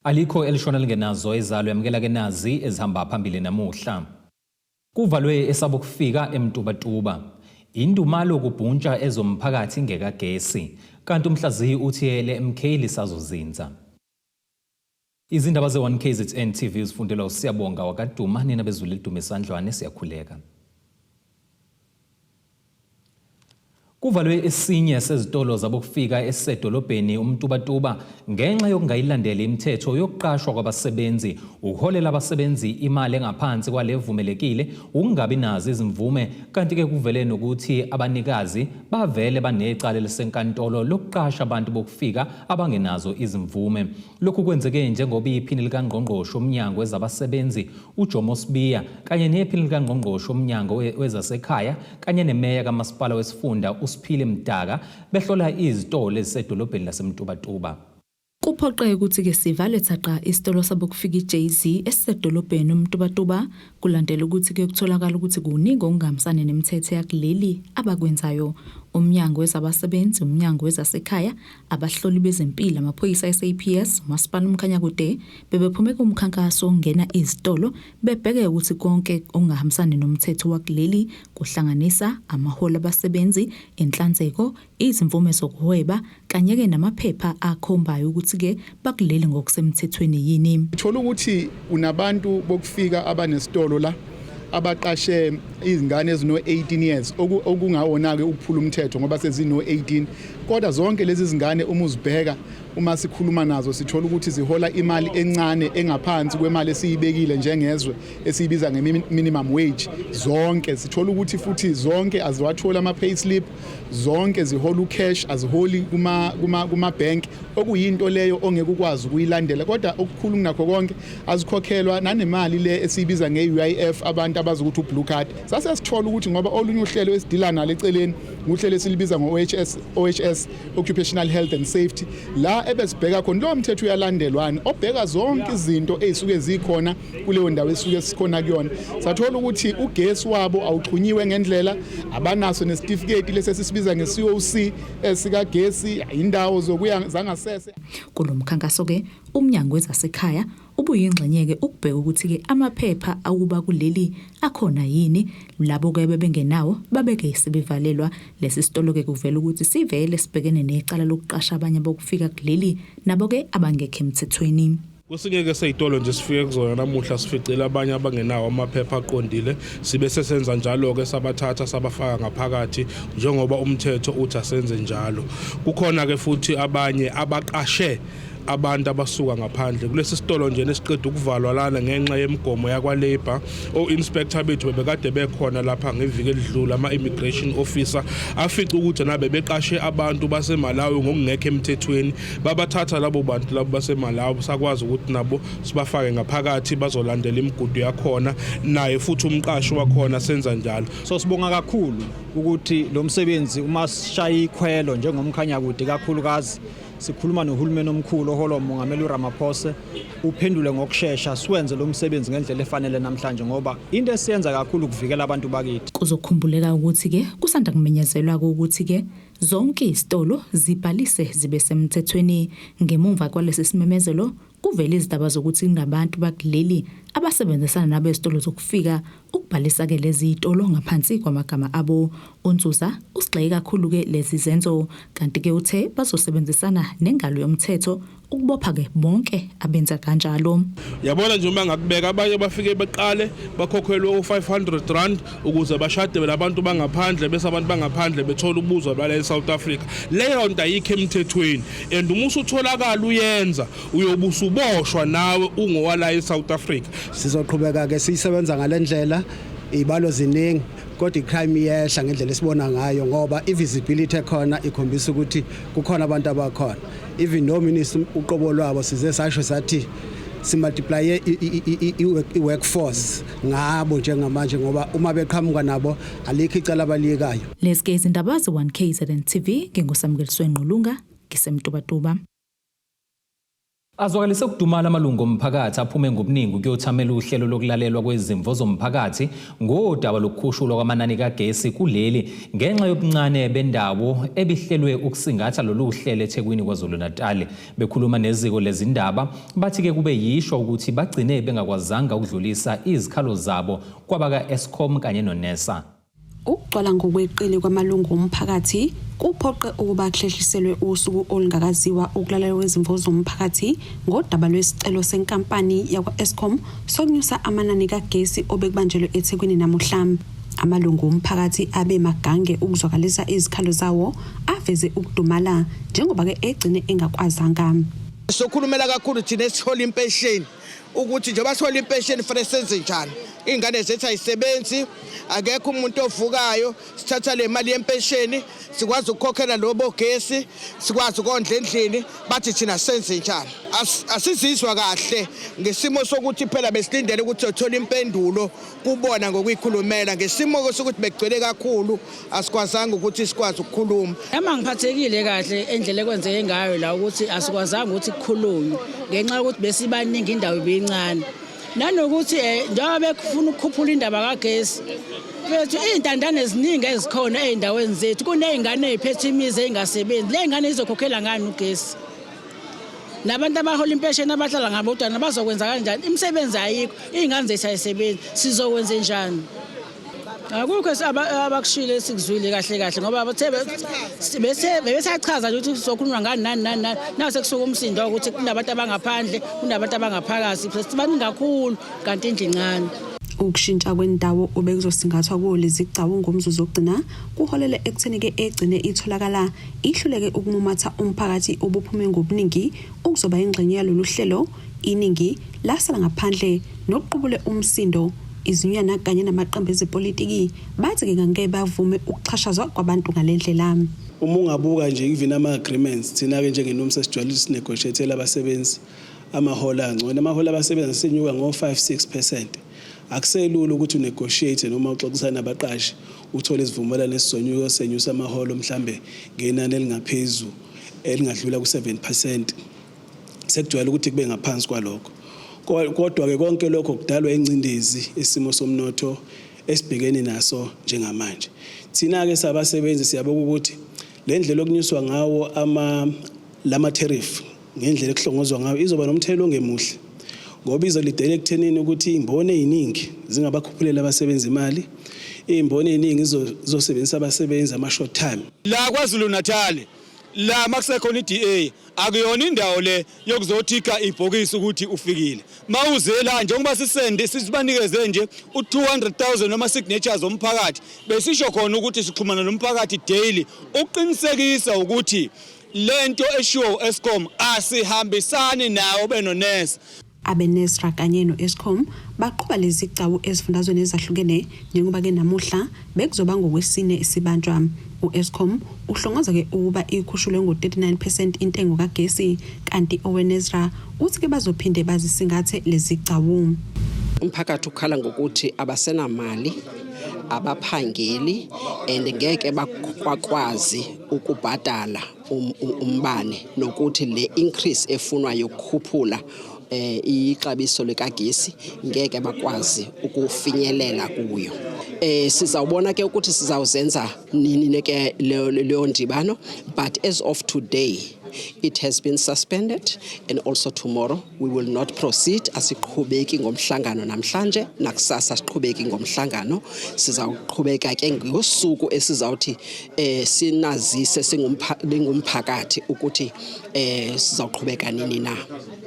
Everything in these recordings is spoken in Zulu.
Alikho elishona lingenazo izalo yamkela ke nazi ezihamba phambili namuhla. Kuvalwe esabokufika eMtubatuba. Indumalo kubhuntsha ezomphakathi ngekagesi, kanti umhlaziyi uthiyele MK lisazozinza. Izindaba ze1KZN TV uzifundelwa uSiyabonga wakaduma nina bezulu lidume esandlwane siyakhuleka. Kuvalwe esinye sezitolo zabokufika esedolobheni uMtubatuba ngenxa yokungayilandela imithetho yokuqashwa kwabasebenzi, ukuholela abasebenzi imali engaphansi kwalevumelekile, ukungabi nazo izimvume, kanti ke kuvele nokuthi abanikazi bavele banecala lesenkantolo lokuqasha abantu bokufika abangenazo izimvume. Lokhu kwenzeke njengoba iphini likaNgqongqoshe uMnyango wezabasebenzi uJomo Sibiya kanye nephini likaNgqongqoshe uMnyango wezasekhaya kanye nemeya kaMasipala wesifunda uSiphile Mdaka behlola izitolo ezisedolobheni laseMtubatuba. Kuphoqeke ukuthi ke sivale thaqa isitolo sabokufika iJay-Z esisedolobheni uMtubatuba kulandela ukuthi ke kutholakala ukuthi kuningi okungahambisani nemithetho yakuleli abakwenzayo. Umnyango wezabasebenzi, umnyango wezasekhaya, abahloli bezempilo, amaphoyisa SAPS, uMasipala uMkhanyakude bebephume kumkhankaso ongena izitolo bebheke ukuthi konke okungahambisani nomthetho wakuleli kuhlanganisa amaholo abasebenzi, inhlanzeko, izimvume zokuhweba kanye ke namaphepha akhombayo ukuthi ke bakuleli ngokusemthethweni yini. Uthola ukuthi unabantu bokufika abanesitolo la abaqashe izingane ezino 18 years okungawona ke ukuphula umthetho ngoba sezino 18, kodwa zonke lezi zingane uma uzibheka uma sikhuluma nazo sithola ukuthi zihola imali encane engaphansi kwemali esiyibekile njengezwe esiyibiza nge-minimum wage. Zonke sithola ukuthi futhi zonke aziwathola ama-payslip, zonke zihola ucash, aziholi kuma bank, okuyinto leyo ongeke ukwazi ukuyilandela, kodwa okukhulu kunakho konke azikhokhelwa nanemali le esiyibiza nge-UIF abantu abazi ukuthi ublue card. Sase sithola ukuthi ngoba olunye uhlelo esidila nalo eceleni uhlelo esilibiza ngo-OHS Occupational Health and Safety, la ebesibheka khona lo mthetho uyalandelwana obheka zonke izinto ezisuke zikhona kuleyo ndawo esuke sikhona kuyona. Sathola ukuthi ugesi wabo awuxhunyiwe ngendlela, abanaso nesitifiketi lesesibiza nge-COC esikagesi, indawo zokuya zangasese. Kulomkhankaso ke umnyango wezasekhaya ubuyingxenyeke ukubheka ukuthi ke amaphepha akuba kuleli akhona yini, labo ke bebengenawo babeke sebevalelwa. Lesi sitolo ke kuvela ukuthi sivele sibhekene necala lokuqasha abanye bokufika kuleli nabo ke abangekho emthethweni. Kusingeke seyitolo nje sifike kuzona namuhla sificela abanye abangenawo amaphepha aqondile, sibe sesenza njalo ke sabathatha sabafaka ngaphakathi njengoba umthetho uthi asenze njalo. Kukhona ke futhi abanye abaqashe abantu abasuka ngaphandle kulesi sitolo nje nesiqeda ukuvalwa lana ngenxa yemigomo yakwa-Labor. O-inspector bethu bebekade bekhona lapha ngeviki elidlula, ama-immigration officer afica ukuthi nabe beqashe abantu baseMalawi ngokungekho emthethweni, babathatha labo bantu labo baseMalawi sakwazi ukuthi nabo sibafake ngaphakathi bazolandela imigudu yakhona, naye futhi umqashi wakhona senza njalo. So sibonga kakhulu ukuthi lo msebenzi uma sishaya ikhwelo njengomkhanyakude kakhulukazi sikhuluma nohulumeni omkhulu oholwa uMongameli uRamaphosa uphendule ngokusheshsha siwenze lo msebenzi ngendlela efanele namhlanje ngoba into esiyenza kakhulu ukuvikela abantu bakithi. Kuzokhumbuleka ukuthi ke kusanda kumenyezelwa ukuthi ke zonke izitolo zibhalise zibe semthethweni. Ngemumva kwalesi simemezelo kuvela izindaba zokuthi kunabantu bakuleli abasebenzisana nabezitolo zokufika ukubhalisa ke lezi izitolo ngaphansi kwamagama abo. Unzuza usigxeke kakhulu ke lezi zenzo, kanti ke uthe bazosebenzisana nengalo yomthetho ukubopha ke bonke abenza kanjalo. Yabona nje uma ngakubeka abanye bafike beqale bakhokhelwe u500 ukuze bashade labantu bangaphandle bese abantu bangaphandle bethola ubuzwa bala eSouth Africa. Leyo nto ayikho emthethweni and uma usutholakala uyenza uyobusa uboshwa nawe ungowala eSouth Africa. Sizoqhubeka ke sisebenza ngalendlela, ibalo ziningi kodwa icrime iyehla ngendlela esibona ngayo ngoba i-visibility ekhona ikhombisa ukuthi kukhona abantu abakhona. Even no minister uqobo lwabo size sasho sathi simultiply i-workforce ngabo njengamanje ngoba uma beqhamuka nabo alikho icala abaliyekayo. Lezi izindaba ze1KZN TV nginguSamkeliswe Nqulunga ngisemtubatuba. Azwakalise ukudumala amalungu omphakathi aphume ngobuningi ukuyothamela uhlelo lokulalelwa kwezimvo zomphakathi ngodaba lokukhushulwa kwamanani kagesi kuleli ngenxa yobuncane bendawo ebihlelwe ukusingatha lolu hlelo eThekwini KwaZulu-Natal. Bekhuluma neziko lezindaba bathi ke kube yisho ukuthi bagcine bengakwazanga ukudlulisa izikhalo zabo kwabaka Eskom kanye noNESA. Ukugcwala ngokweqile kwamalungu omphakathi kuphoqe ukuba kuhlehliselwe usuku olungakaziwa ukulalela kwezimvo zomphakathi ngodaba lwesicelo senkampani yakwa-Eskom sokunyusa amanani kagesi obekubanjelwe eThekwini namuhla. Amalungu omphakathi abe magange ukuzwakalisa izikhalo zawo aveze ukudumala njengoba ke egcine engakwazanga. Sokhulumela kakhulu thina esithola impesheni ukuthi njengoba sithola impesheni fanele senze njani. Ingane zethu ayisebenzi, akekho umuntu ovukayo, sithatha le mali yempesheni sikwazi ukukhokhela lobo gesi, sikwazi ukondla endlini, bathi thina senze njani. Asizizwa kahle ngesimo sokuthi phela besilindele ukuthi sithola impendulo kubona ngokuyikhulumela ngesimo sokuthi begcwele kakhulu asikwazanga ukuthi sikwazi ukukhuluma. Yama ngiphathekile kahle endlela ekwenzeke ngayo la ukuthi asikwazanga ukuthi kukhulunywe ngenxa yokuthi besibaningi indawo ibincane. Nanokuthi njengoba bekufuna ukukhuphula indaba kagesi bethu izintandane eziningi ezikhona eindaweni zethu kunezingane eziphethe imizi engasebenzi le ngane izokhokhela ngani ugesi nabantu abahola impesheni abahlala ngabodwana bazokwenza kanjani imisebenzi ayikho izingane zethu ayisebenzi sizokwenza njani akukho abakushilo esikuzwile kahle ngoba besachaza ukuthi sokhuluma ngani nani nase kusuka umsindo ukuthi kunabantu abangaphandle kunabantu abangaphakathi sibaningi kakhulu kanti indlu incane. Ukushintsha kwendawo obekuzosingathwa kulezi gcawu ngomzuzu ogcina kuholele ekutheni ke egcine itholakala ihluleke ukumumatha umphakathi obuphume ngobuningi ukuzoba ingxenye yalolu hlelo iningi lasala ngaphandle nokuqubule umsindo. Izinyana kanye namaqembu ezepolitiki bathi ke ngeke bavume ukuxhashazwa kwabantu ngalendlela. Uma ungabuka nje even ama-agreements thina ke njengeNUMSA sijwayele sinegotiate abasebenzi amahola angcono amahola abasebenzi asenyuka ngo-5-6%. Akuselula ukuthi unegotiate noma uxoxisana nabaqashi uthole isivumelwano esizonyuka senyusa amaholo mhlambe ngenani elingaphezulu elingadlula ku7%. Sekujwayele ukuthi kube ngaphansi kwalokho. Kodwa ke konke lokho kudalwa ingcindezi isimo somnotho esibhekene naso njengamanje. Thina ke sabasebenzi siyabona ukuthi le ndlela okunyuswa ngawo lama tariff ngendlela ekuhlongozwa ngayo izoba nomthelo ongemuhle ngoba izolidela ekuthenini ukuthi imboni eziningi zingabakhuphulele abasebenzi imali, imboni eziningi zizosebenzisa abasebenzi ama short time. La KwaZulu-Natal la makusekhona iDA akuyona indawo le yokuzothika ibhokisi ukuthi ufikile mawuzela njengoba sisibanikeze nje u200,000 noma signatures omphakathi besisho khona ukuthi sixhumana nomphakathi daily uqinisekisa ukuthi lento eshow Eskom asihambisani nawo benoNESA. AbeNESRA kanye no-Eskom baqhuba lezi gcawu ezifundazweni ezahlukene njengoba ke namuhla bekuzoba ngokwesine isibanjwa. U-Eskom uhlongoza ke ukuba ikhushulwe ngo-39% intengo kagesi kanti oweNESRA uthi ke bazophinde bazisingathe lezi gcawu. Umphakathi ukhala ngokuthi abasenamali abaphangeli ngeke bakwazi ukubhadala umbane nokuthi le increase efunwa yokukhuphula ixabiso lekagesi ngeke bakwazi ukufinyelela kuyo. Sizawubona ke ukuthi sizawuzenza nini ke leyo ndibano, but as of today it has been suspended and also tomorrow we will not proceed. Asiqhubeki ngomhlangano namhlanje nakusasa siqhubeki ngomhlangano sizawuqhubeka ke ngosuku esizawuthi sinazise singumphakathi ukuthi sizawuqhubeka nini na.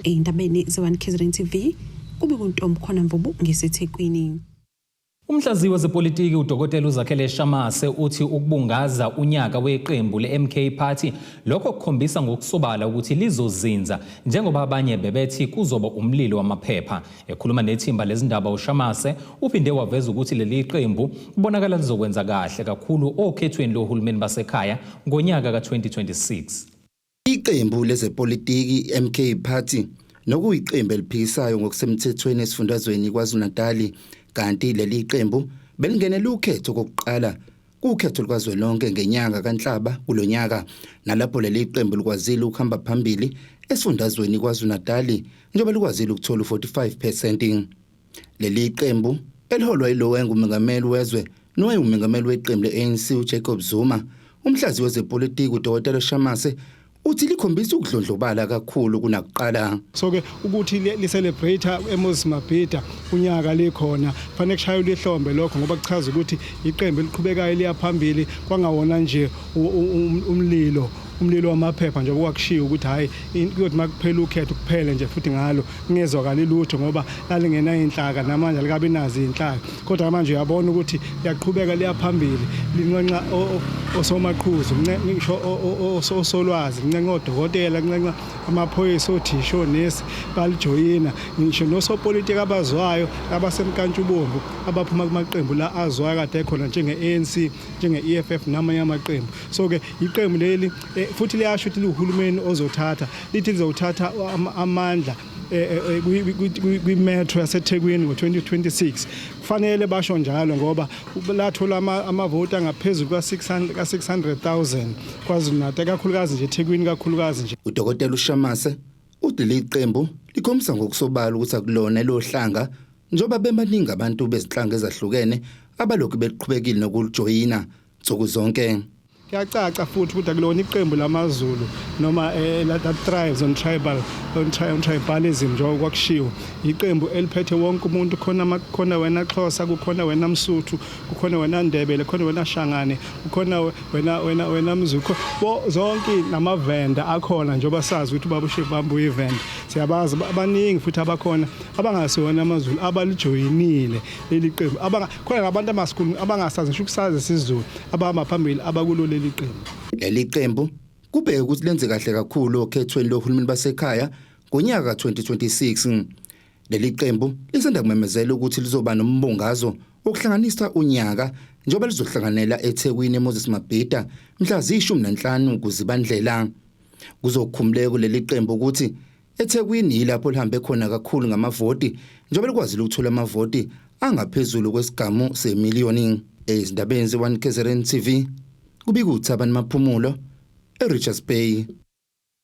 Endabeni ze-1 KZN TV kube kuntombi khona Mvubu ngeseThekwini. Umhlaziyi wezepolitiki uDokotela uZakhele Shamase uthi ukubungaza unyaka weqembu leMK Party lokho kukhombisa ngokusobala ukuthi lizozinza njengoba abanye bebethi kuzoba umlilo wamaphepha. Ekhuluma nethimba lezindaba uShamase uphinde waveza ukuthi leli qembu kubonakala lizokwenza kahle kakhulu okhethweni lohulumeni basekhaya ngonyaka ka2026. Iqembu lezepolitiki MK Party nokuyiqembu eliphikisayo ngokusemthethweni esifundazweni KwaZulu-Natal kanti leli qembu belingenele ukhetho kokuqala kukhetho lukazwelonke ngenyanga kaNhlaba kulonyaka nalapho leli qembu likwazile ukuhamba phambili esifundazweni KwaZulu-Natal njengoba likwazile ukuthola 45%. Leli qembu eliholwa yilowengu umengameli wezwe nowayengumengameli weqembu le-ANC uJacob Zuma, umhlazi wezepolitiki uDkt Shamase uthi likhombisa ukudlondlobala kakhulu kunakuqala. So ke ukuthi li celebrate eMoses Mabhida unyaka likhona fanele kushaywe ihlombe lokho ngoba kuchaza ukuthi iqembu eliqhubekayo liyaphambili kwangawona nje umlilo wamaphepha nje okwakushiya ukuthi hayi ukuthi makuphela ukhetho kuphele nje futhi ngalo ngezwakala lutho ngoba lalingena inhlaka namanje likabe nazi inhlaka kodwa manje uyabona ukuthi liyaqhubeka liyaphambili linqenqa osomaqhuzu ngisho osolwazi nginenqa odokotela nginenqa amaphoyisa othisho nesi balijoyina ngisho nosopolitiki abazwayo abasemkantshubomvu abaphuma kumaqembu la azwayo kade ekhona njenge-ANC njenge-EFF namanye amaqembu. So ke iqembu leli futhi liyasho ukuthi uhulumeni ozothatha lithi lizothatha amandla kwi-metro yaseThekwini ngo-2026 kufanele basho njalo ngoba lathola amavoti angaphezulu ka-600,000 KwaZulu-Natal kakhulukazi nje eThekwini kakhulukazi nje. UDkt Shamase uthi liqembu likhombisa ngokusobala ukuthi akulona lohlanga njengoba bebaningi abantu bezinhlanga ezahlukene abalokhu beqhubekile nokujoyina nsuku zonke. Kuyacaca futhi ukuthi akulona iqembu lamaZulu noma la tribes on tribalism njengoba kwakushiwo iqembu eliphethe wonke umuntu khona wena Xhosa kukhona wena Msuthu kukhona wena Ndebele khona wena Shangane kukhona wena Mzukho zonke namavenda akhona njengoba sazi ukuthi babushe bambu event siyabazi abaningi futhi abakhona abangasiwona amaZulu abalijoyinile leli qembu khona nabantu amaskulu abangasazi ngisho ukusazi isiZulu abahamba phambili abakulo leli qembu kubheka ukuthi lenze kahle kakhulu okhethweni lohulumeni basekhaya ngonyaka ka-2026. Leli qembu lisanda kumemezela ukuthi lizoba nombungazo wokuhlanganisa unyaka njengoba lizohlanganela eThekwini eMoses Mabhida mhla ziyi-15 kuZibandlela. Kuzokhumuleka leli qembu ukuthi eThekwini yilapho lihambe khona kakhulu ngamavoti njengoba likwazile ukuthola amavoti angaphezulu kwesigamu semiliyoni. Ezindabeni ze-1 KZN TV kubika uThabani Maphumulo eRichards Bay.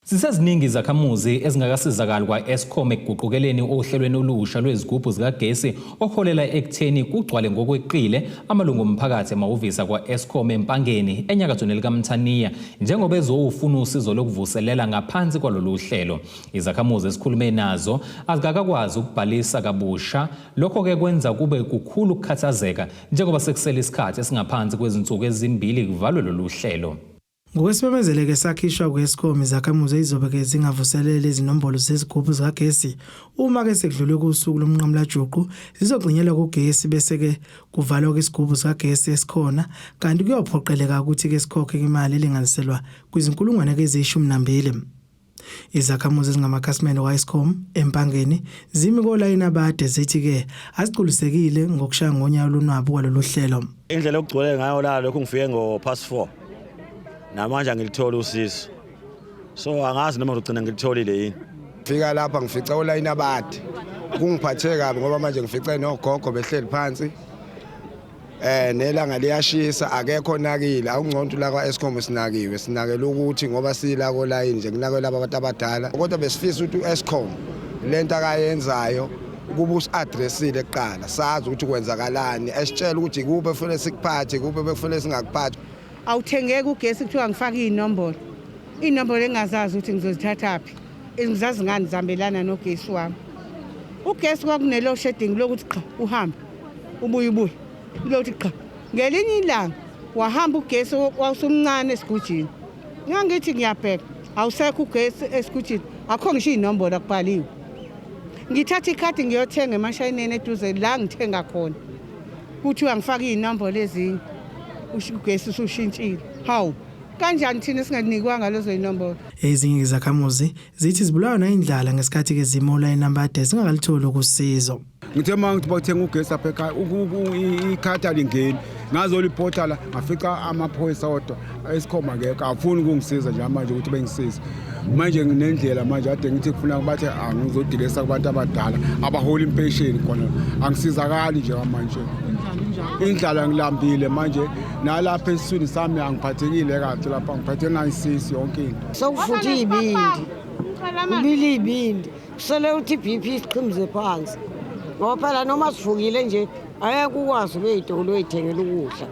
Siseziningi izakhamuzi ezingakasizakali kwa-Eskom ekuguqukeleni ohlelweni olusha lwezigubhu zikagesi oholela ekutheni kugcwale ngokweqile amalungu omphakathi emahhovisi kwa-Eskom eMpangeni enyakathweni likaMthaniya njengoba ezofuna usizo lokuvuselela ngaphansi kwalolu hlelo. Izakhamuzi esikhulume nazo azikakwazi ukubhalisa kabusha, lokho-ke kwenza kube kukhulu ukukhathazeka njengoba sekusele isikhathi esingaphansi kwezinsuku ezimbili kuvalwe lolu hlelo. Ngokwesimemezeleke sakhishwa kwe-Eskom izakhamuzi ezizobe zingavuselele izinombolo zezigubhu zikagesi uma ke sekudlulwe kusuku lomnqamulajuqu zizogcinyelwa kugesi bese ke kuvalwa kwesigubhu zikagesi esikhona kanti kuyophoqeleka ukuthi ke sikhokhe imali elinganiselwa kwizinkulungwane eziyishumi-12. Izakhamuzi ezingamakhasimende wa-Eskom eMpangeni zimi kolayini abade zithi ke aziculusekile ngokushaya ngonyaka lonwabo kwalolu hlelo. Indlela okugcwele ngayo la lokho ngifike ngo-4:30 namanje angilithola usizo, so angazi noma ngigcina ngilitholile yini. Fika lapha ngifica olayini abade kungiphathe kabi ngoba manje ngifice nogogo behleli phansi nelanga liyashisa akekho nakile awungconto la kwa-Eskom sinakiwe sinakela ukuthi ngoba sila kolayini nje kunakela abantu abadala kodwa besifisa ukuthi u-Eskom lento akayenzayo kuba usi-addressile kuqala sazi ukuthi kwenzakalani esitshela ukuthi ikuphi efanele sikuphathe ikuphi efanele singakuphathi. Awuthengeka ugesi kuthiwa ngifake inombolo engazazi ukuthi ngizozithathaphi ngizazi ngani zihambelana nogesi wami. Ugesi kwakunelo shedding lokuthi qha uhambe ubuye lokuthi qha ngelinye ilanga wahamba ugesi wawusumncane esigujini ngiyangithi ngiyabheka awusekho ugesi esigujini akho ngisho inombolo akubhaliwe. Ngithatha ikhadi ngiyothenga emashayineni eduze la ngithenga khona kuthiwa ngifake inombolo ezinye ugesi usushintshile. Hawu kanjani thina singanikwanga lezo inombolo? Ezinye izakhamuzi zithi zibulawa nayindlala ngesikhathi ke zimola inambade zingakalitholi ukusizo. Ngithe manje bathenga ugesi apha ekhaya ikhadi alingeni ngazolipota la ngafica amaphoyisa odwa Eskom akekho afuni ukungisiza nje manje ukuthi bengisize. Manje nginendlela manje ade ngithi kufuna bathi angizodilesa kubantu abadala abahola impesheni khona angisizakali nje manje. Indlala ngilambile manje nalapha esiswini sami angiphathekile kahle lapha ngiphathe nayisisi yonke into. Sokufuthi ibindi Ibindi sele uthi BP isiqhimze phansi ngoba phela noma sivukile nje ayeke ukwazi ukuyitolo uyithengela ukudla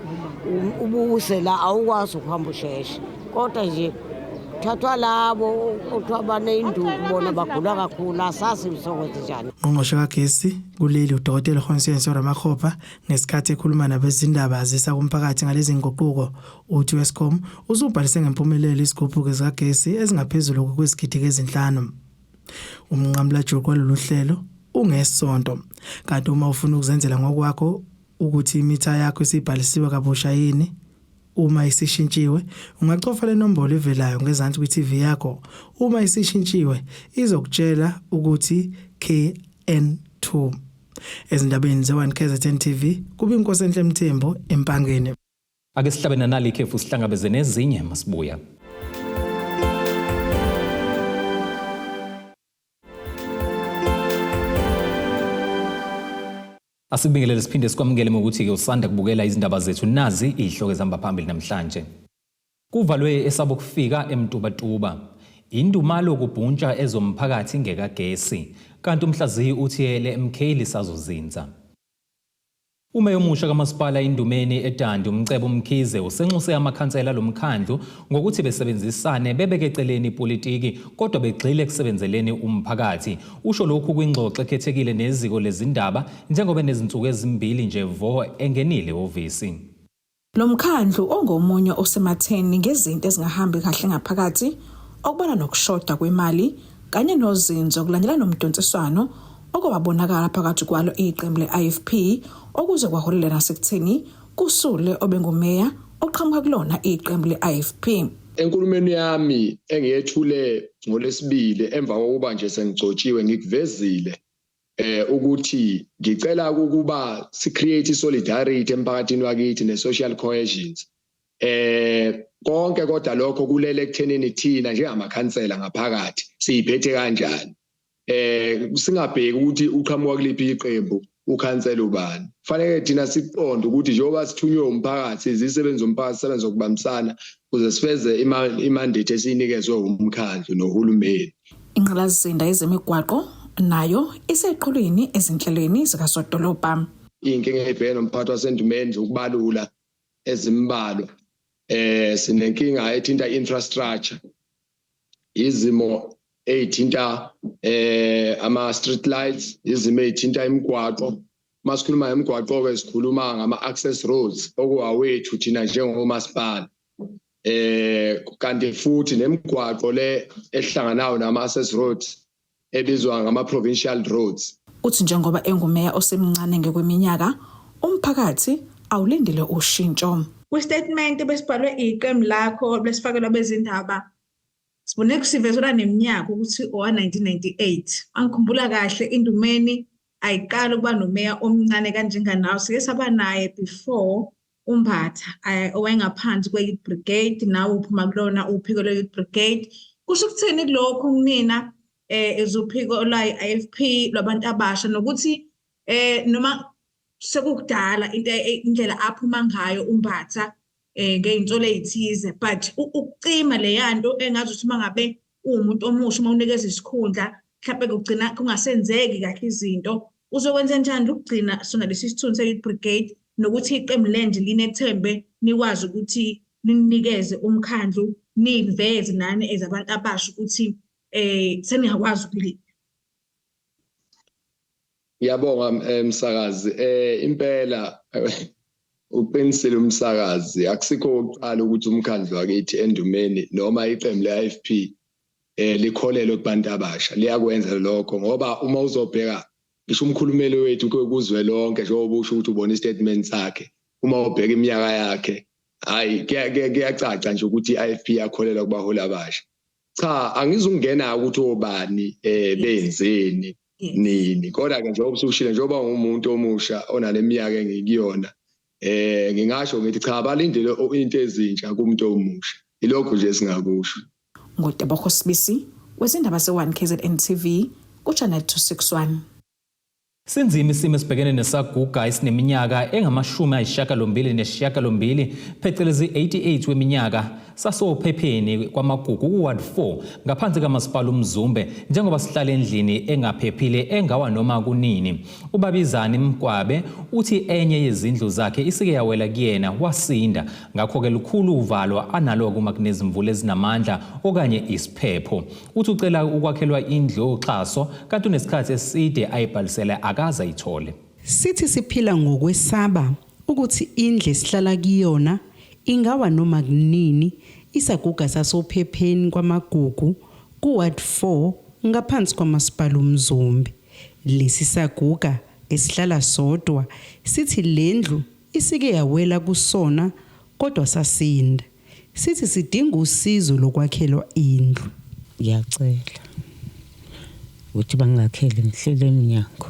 ubuse la awukwazi ukuhamba usheshe kodwa nje thathwa labo othiwa baneyinduku bona bagula kakhulu asazi msokwenze njani. Ungqongqoshe kagesi kuleli udokotela Conscience Ramakgopa ngesikhathi ekhuluma nabezindaba azisa kumphakathi ngalezi nguquko uthi Eskom uzubhalise ngempumelelo isigubhuko zikagesi ezingaphezulu kwezigidi ezinhlanu. Umnqamla Juqu walolu hlelo ungesonto kanti uma ufuna ukuzenzela ngokwakho ukuthi imitha yakho isibhalisiwe kabusha yini uma isishintshiwe ungacofa le nombolo evelayo ngezansi kwi-TV yakho uma isishintshiwe izokutshela ukuthi KN2 ezindabeni ze1 KZN TV kuba inkosi enhle Mthembu empangeni. Ake sihlabene nali ikhefu sihlangabeze nezinye masibuya. Asibingelele siphinde sikwamukele ukuthi ke usanda kubukela izindaba zethu nazi ihloko ezihamba phambili namhlanje. Kuvalwe esabokufika eMtubatuba. Indumalo kubhuntsha ezomphakathi ngekagesi kanti umhlaziyi uthiyele MK lisazozinza. Umeya omusha kamasipala indumeni eDandi uMcebo Mkhize usenxuse amakhansela lomkhandlu ngokuthi besebenzisane bebeke eceleni ipolitiki kodwa begxile ekusebenzeleni umphakathi. Usho lokhu kwingxoxo ekhethekile neziko lezindaba njengoba nezinsuku ezimbili nje vo engenile ofisi. Lo mkhandlu ongomunye osematheni ngezinto ezingahambi kahle ngaphakathi okubona nokushoda kwemali kanye nozinzo kulandela nomdontsiswano okwabonakala phakathi kwalo iqembu le-IFP okuze kwaholela nasekutheni kusule obengumeya oqhamuka kulona iqembu le-IFP. Enkulumeni yami engiyethule ngolesibili emva kokuba nje sengigcotshiwe ngikuvezile ukuthi ngicela ukuba si-create solidarity emphakathini wakithi ne-social cohesion. Konke kodwa lokho kulele ekuthenini thina njengamakhansela ngaphakathi siyiphethe kanjani. Singabheki ukuthi uqhamuka kuliphi iqembu ukhansela ubani. Fanele thina siqonde ukuthi njengoba sithunywe umphakathi izisebenzi zomphakathi sisebenza ukubambisana ukuze sifeze imandate esinikezwe umkhandlu nohulumeni. Ingqalasizinda yezemigwaqo nayo iseqhulwini ezinhlelweni zikasodolobha. Inkinga ebhekene nomphathi wasendumeni ukubalula ezimbalwa. Sinenkinga ethinta infrastructure. Izimo eyithinta ama street lights, izimo eyithinta imigwaqo. Masikhuluma ngemigwaqo ke sikhuluma ngama access roads okuwawethu thina njengomasipala. Kanti futhi nemigwaqo le ehlanganayo nama access roads ebizwa ngama provincial roads. Uthi njengoba engumeya osemncane ngekweminyaka umphakathi awulindele ushintsho. Kwi-statement besibhalwe iqembu lakho lesifakelwa bezindaba sibone kusivezela neminyaka ukuthi owa-1998 angikhumbula kahle indumeni ayiqala ukuba nomeya omncane kanjenganawo sike saba naye before uMbatha owayengaphansi kwe-youth brigade nawe uphuma kulona uphiko lwe-youth brigade. Kusho ukuthini kulokho kunina ezuphiko lwa-IFP lwabantu abasha nokuthi noma sekukudala indlela aphuma ngayo uMbatha ngey'nsolo ey'thize but ukucima leyanto engazi ukuthi mangabe umuntu omusha uma unikeza isikhundla mhlawumbe kugcina kungasenzeki kahle izinto uzokwenza njani ukugcina sona lesi sithunzi se-youth brigade nokuthi iqembu lenje linethembe nikwazi ukuthi ninikeze umkhandlu niveze nani ezabantu abasha ukuthi seningakwazi ukulinda. Ngiyabonga msakazi impela uqinisile umsakazi akusikho ukuqala ukuthi umkhandlu wakithi endumeni noma iqembu le-IFP likholelwe kubantu abasha liyakwenza lokho ngoba uma uzobheka ngisho umkhulumeli wethu kuzwe lonke njengoba usho ukuthi ubona istatement sakhe uma ubheka iminyaka yakhe hayi kuyacaca nje ukuthi i-IFP yakholelwa kubaholi abasha. Cha angizungena ukuthi obani benzeni nini kodwa ke njengoba usushilo njengoba umuntu omusha onaleminyaka engikuyona ngingasho ngithi cha balindele into ezintsha kumuntu omusha ilokho nje singakusho. Ngotebakho Sibisi wezindaba ze1 KZN TV ku channel 261. Sinzima isimo esibhekene nesaguga esineminyaka engama-28 phecelezi 88 weminyaka sasophepheni kwamagugu kuWard 4 ngaphansi kamasipala uMzumbe njengoba sihlala endlini engaphephile engawa noma kunini. Ubabizana Mgwabe uthi enye yezindlu zakhe isike yawela kuyena wasinda ngakho-ke lukhulu uvalo analo kuma kunezimvula ezinamandla okanye isiphepho. Uthi ucela ukwakhelwa indlu yoxhaso kanti unesikhathi eside ayibhalisele akaze ayithole. Sithi siphila ngokwesaba ukuthi indle sihlala kuyona ingawa noma kunini. Isaguga sasophepheni kwamagugu kuWard 4 ngaphansi kwamasipala uMzumbe. Lesi saguga esihlala sodwa sithi lendlu isike yawela kusona kodwa sasinda. Sithi sidinga usizo lokwakhelwa indlu. Ngiyacela ukuthi bangakhele ngihlele eminyango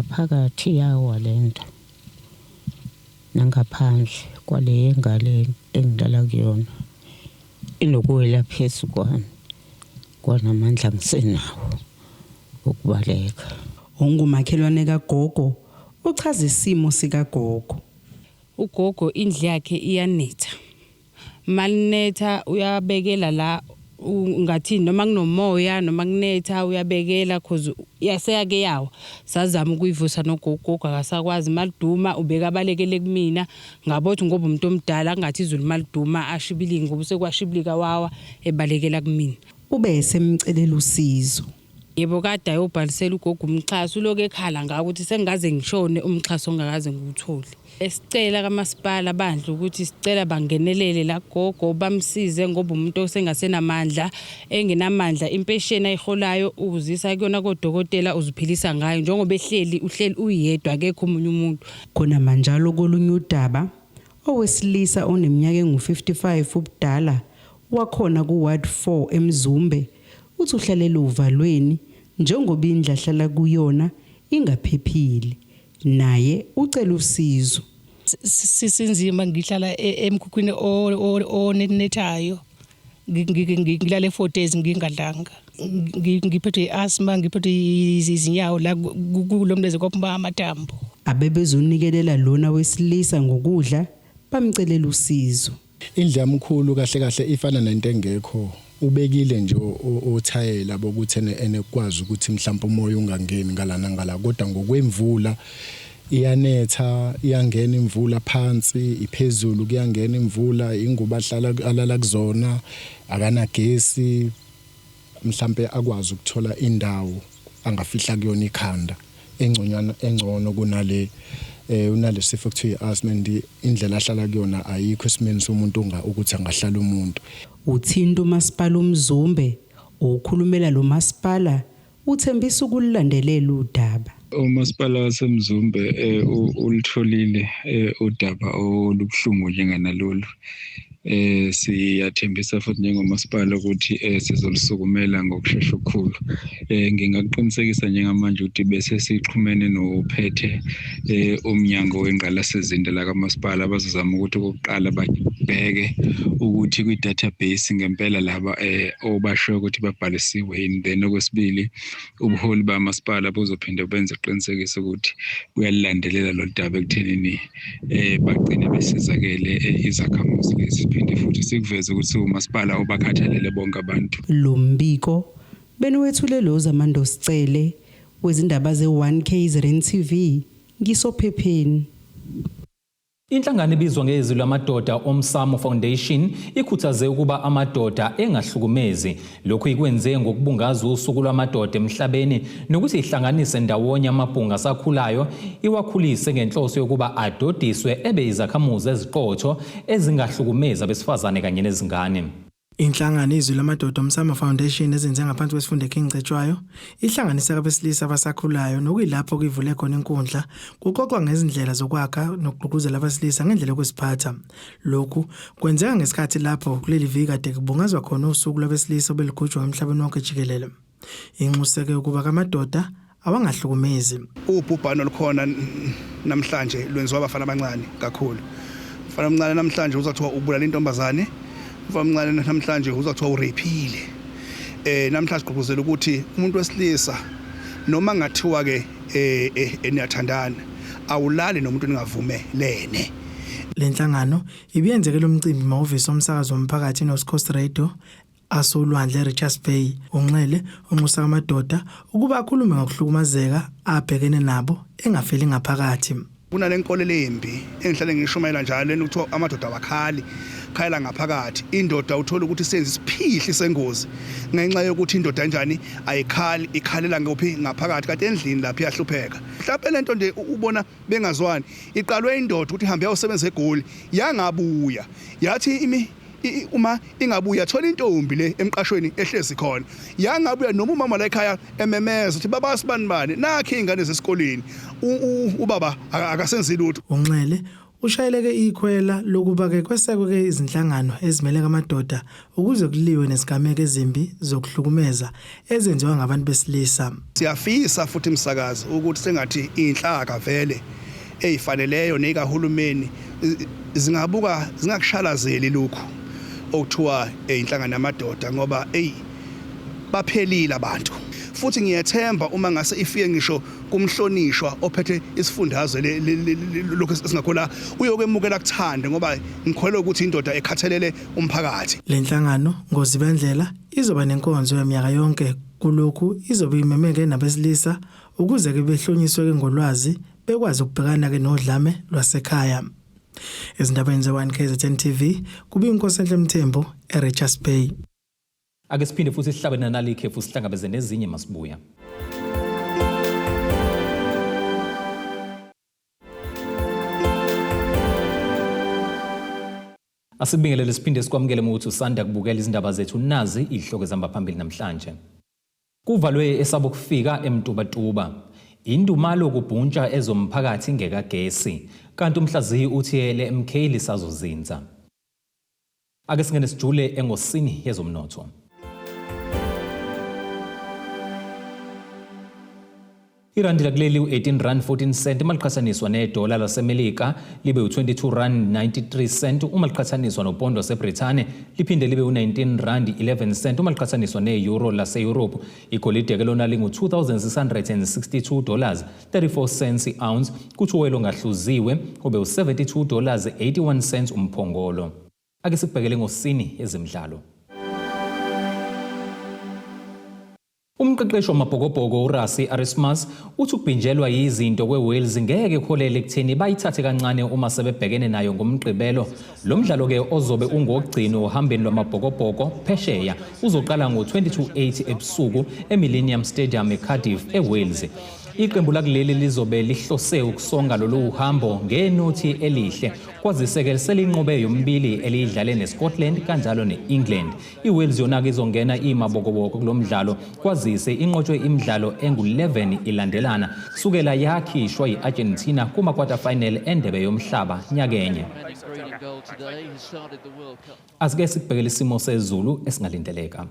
phakathi yawo lento nangaphandle kwale engale engidala kuyona inokuwela phezulu kwami kwanamandla ngisenawo ukubaleka. Ongumakhelwane kagogo uchaza isimo sikagogo. Ugogo indlu yakhe iyanetha. Malinetha uyabekela la ngathi noma kunomoya noma kunetha uyabekela cause yaseyake yawo sazama ukuyivusa nogogo akasakwazi maliduma ubeka abalekele kumina ngabothi ngoba umuntu omdala ngathi izulu maliduma ashibiliki ngoba sekwashibilika wawa ebalekela kumina. Ube esemcelela usizo. Yebo kade ayobhalisela ugogo umxhaso uloke ekhala ngaka ukuthi sengaze ngishone umxhaso ongakaze ngiwuthole. Esicela kamasipala bandla ukuthi sicela bangenelele la gogo bamsize ngoba umuntu osengasenamandla engenamandla impesheni ayiholayo uzisa kuyona kodokotela uziphilisa ngayo njengoba uhleli uyedwa akekho umunye umuntu. Khona manjalo kolunye udaba owesilisa oneminyaka engu-55 ubudala wakhona kuWard 4 eMzumbe uthi uhlalela uvalweni njengoba indlu ahlala kuyona ingaphephile naye ucela usizo. Sisinzima ngihlala emkhukhwini onethayo ngilala e4 days ngingadlanga ngiphethwe iasthma ngiphethwe izinyawo la kulomleze kwaphuma amathambo. Abebezonikelela lona wesilisa ngokudla bamcelela usizo. Indlu yamkhulu kahle kahle ifana nento engekho ubekile nje othayela bokuthi enekwazi ukuthi mhlawumbe umoya ungangeni ngalana ngala kodwa ngokwemvula iyanetha iyangena imvula phansi iphezulu kuyangena imvula inguba alala kuzona akana gesi mhlawumbe akwazi ukuthola indawo angafihla kuyona ikhanda engcono kunale unalesifo kuthiwa asthma indlela ahlala kuyona ayikho esimeni somuntu ukuthi angahlala umuntu. Uthinta umasipala uMzumbe okhulumela lo masipala uthembisa ukulandelela udaba. Umasipala waseMzumbe ulitholile udaba olubuhlungu njenganalolu. Siyathembisa futhi njengomasipala ukuthi sizolisukumela ngokusheshsha okukhulu. Ngingakuqinisekisa njengamanje ukuthi bese sixhumene nophethe umnyango wengqalasizinda la kamasipala abazozama ukuthi okokuqala babheke ukuthi kwi-database ngempela laba obasho ukuthi babhalisiwe yini. Then okwesibili ubuholi bamasipala buzophinde benze iqinisekiso ukuthi buyalilandelela lo daba ekuthenini bagcine besizakele izakhamuzi lezi. Phinde futhi sikuveze ukuthi umasipala obakhathalele bonke abantu. Lo mbiko benwethulelo zamando sicele wezindaba ze1 KZN TV ngisophepheni. Inhlangano ebizwa ngezwi lamadoda Omsamo Foundation ikhuthaze ukuba amadoda engahlukumezi. Lokhu ikwenze ngokubungaza usuku lwamadoda emhlabeni nokuthi ihlanganise ndawonye amabhunga asakhulayo iwakhulise ngenhloso yokuba adodiswe ebe izakhamuzi eziqotho ezingahlukumeza besifazane kanye nezingane. Inhlangano izwi lamadoda Omsamo Foundation ezenze ngaphansi kwesifundo King Cetshwayo ihlanganisa abesilisa abasakhulayo nokuyilapho kuyivule khona inkundla kuxoxwa ngezindlela zokwakha nokugqugquzela abesilisa ngendlela yokusiphatha. Lokhu kwenzeka ngesikhathi lapho kuleli viki kade kubungazwa khona usuku lwabesilisa obeligujwa emhlabeni wonke jikelele. Inxuseke ukuba kamadoda awangahlukumezi. Ubhubhano lukhona namhlanje lwenziwa abafana abancane kakhulu. Umfana omncane namhlanje uzathiwa ubulala intombazane. Umfana namhlanje uzathiwa urephile. Namhlanje sigqugquzela ukuthi umuntu wesilisa noma ngathiwa ke eniyathandana awulali nomuntu ningavumelene. Lenhlangano ibiyenzekela umcimbi emahhovisi omsakazo womphakathi noScoast Radio asolwandle Richards Bay. Unxele unxusa amadoda ukuba akhulume ngokuhlukumazeka abhekene nabo engafeli ngaphakathi. Kunalenkolelo embi engihlale ngishumayela njalo ukuthi amadoda abakhali khayela ngaphakathi. Indoda uthola ukuthi senza isiphihli sengozi ngenxa yokuthi indoda kanjani ayikhali ikhalela ngophi ngaphakathi kanti endlini lapha iyahlupheka. Mhlawumbe lento nje ubona bengazwani iqalwe indoda ukuthi ihambe yayosebenza eGoli yangabuya yathi uma ingabuya thola intombi le emqashweni ehlezi khona yangabuya noma umama la ekhaya ememeza ukuthi baba sibani nakhe ingane zesikoleni ubaba akasenzi lutho. Unxele ushayeleke ikhwela lokuba ke kwesekwe izinhlangano ezimele amadoda ukuze kuliwe nesigameko ezimbi zokuhlukumeza ezenziwa ngabantu besilisa. Siyafisa futhi umsakazi ukuthi sengathi inhlaka vele ezifaneleyo nekahulumeni zingakushalazeli lokhu okuthiwa inhlangano yamadoda ngoba baphelile abantu. Futhi ngiyethemba uma ngase ifike ngisho kumhlonishwa ophethe isifundazwe lokho singakhola uyokwemukela kuthande ngoba ngikholwa ukuthi indoda ekhathalele umphakathi. Lenhlangano ngozibandlela izoba nenkonzo yaminyaka yonke kulokhu izobe imemeke nabesilisa ukuze ke behlonyiswe ke ngolwazi bekwazi ukubhekana ke nodlame lwasekhaya. Ezindabeni ze1KZN TV kubi inkosenhle Mthembu eRichards Bay. Ake siphinde futhi sihlabene nali ikhefu sihlangabeze nezinye masibuya. Asibingelele siphinde sikwamukele ukuthi usanda kubukela izindaba zethu nazi ihloko ezihamba phambili namhlanje. Kuvalwe esabokufika eMtubatuba. Indumalo kubhuntsha ezomphakathi ngekagesi kanti umhlaziyi uthiyele MK lisazozinza. Ake singene sijule engosini yezomnotho. Irandi lakuleli u18.14 maliqhathaniswa nedola laseMelika libe u22.93 uma liqhathaniswa nopondo waseBrithani liphinde libe u19.11 uma liqhathaniswa neeuro laseEurope. Igolide ke lona lingu$2,662.34 i-ounce kuthi uwelo ngahluziwe ube u$72.81 umphongolo. Ake sibhekele ngosini ezemidlalo. Umqeqeshi wamabhokobhoko uRassie Erasmus uthi ukubhinjelwa yizinto kweWales ngeke kuholele ekutheni bayithathe kancane uma sebebhekene nayo ngomgqibelo. Lo mdlalo ke ozobe ungogcino ohambeni lwamabhokobhoko phesheya uzoqala ngo-22:08 ebusuku eMillennium Stadium eCardiff eWales. Iqembu lakuleli lizobe lihlose ukusonga lolu uhambo ngenothi elihle kwaziseke selinqobe yombili elidlale neScotland kanjalo neEngland. iWales yona ke izongena imabokoboko kulomdlalo kwazise inqotshwe imidlalo engu11 ilandelana sukela yakhishwa iArgentina kuma quarter final endebe yomhlaba nyakenye. Asike sibhekele isimo sezulu esingalindeleka.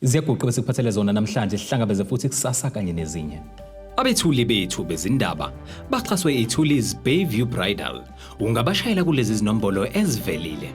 Ziyaguqa bese kuphathele zona namhlanje sihlangabeze futhi kusasa kanye nezinye. Abethuli bethu bezindaba baxhaswe iTulis Bayview Bridal. Ungabashayela kulezi zinombolo ezivelile.